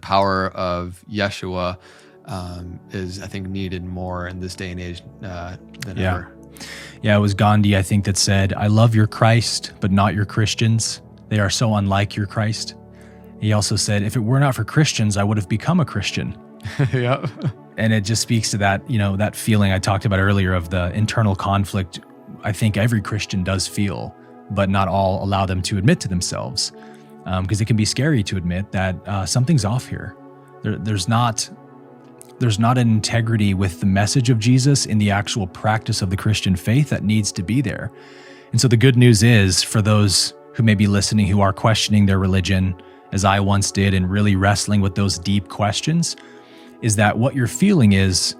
power of Yeshua is, I think, needed more in this day and age than ever. Yeah, it was Gandhi, I think, that said, "I love your Christ, but not your Christians. They are so unlike your Christ." He also said, "If it were not for Christians, I would have become a Christian." Yeah. And it just speaks to that, that feeling I talked about earlier of the internal conflict I think every Christian does feel, but not all allow them to admit to themselves. Because it can be scary to admit that something's off here. There's not an integrity with the message of Jesus in the actual practice of the Christian faith that needs to be there. And so the good news is, for those who may be listening who are questioning their religion, as I once did, and really wrestling with those deep questions, is that what you're feeling is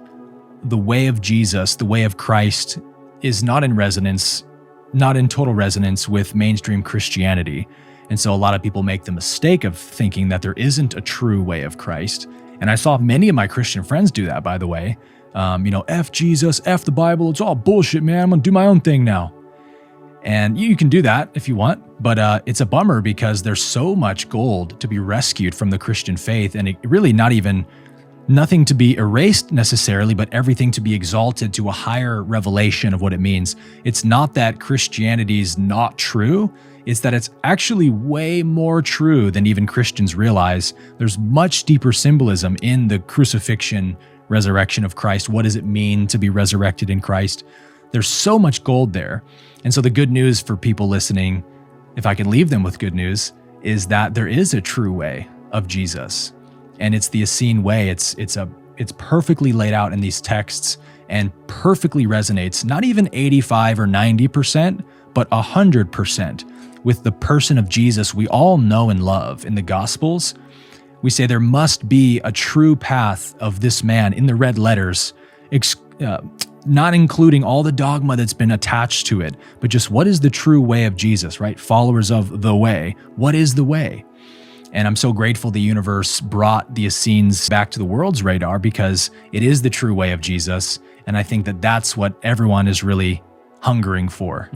the way of Jesus, the way of Christ, is not in total resonance with mainstream Christianity. And so a lot of people make the mistake of thinking that there isn't a true way of Christ. And I saw many of my Christian friends do that, by the way. F Jesus, F the Bible, it's all bullshit, man. I'm gonna do my own thing now. And you can do that if you want, but it's a bummer because there's so much gold to be rescued from the Christian faith, and it really nothing to be erased necessarily, but everything to be exalted to a higher revelation of what it means. It's not that Christianity's not true, it's that it's actually way more true than even Christians realize. There's much deeper symbolism in the crucifixion, resurrection of Christ. What does it mean to be resurrected in Christ? There's so much gold there. And so the good news for people listening, if I can leave them with good news, is that there is a true way of Jesus. And it's the Essene way. It's perfectly laid out in these texts and perfectly resonates, not even 85 or 90%, but 100% with the person of Jesus we all know and love. In the Gospels, we say there must be a true path of this man in the red letters, not including all the dogma that's been attached to it, but just what is the true way of Jesus, right? Followers of the way. What is the way? And I'm so grateful the universe brought the Essenes back to the world's radar, because it is the true way of Jesus. And I think that that's what everyone is really hungering for.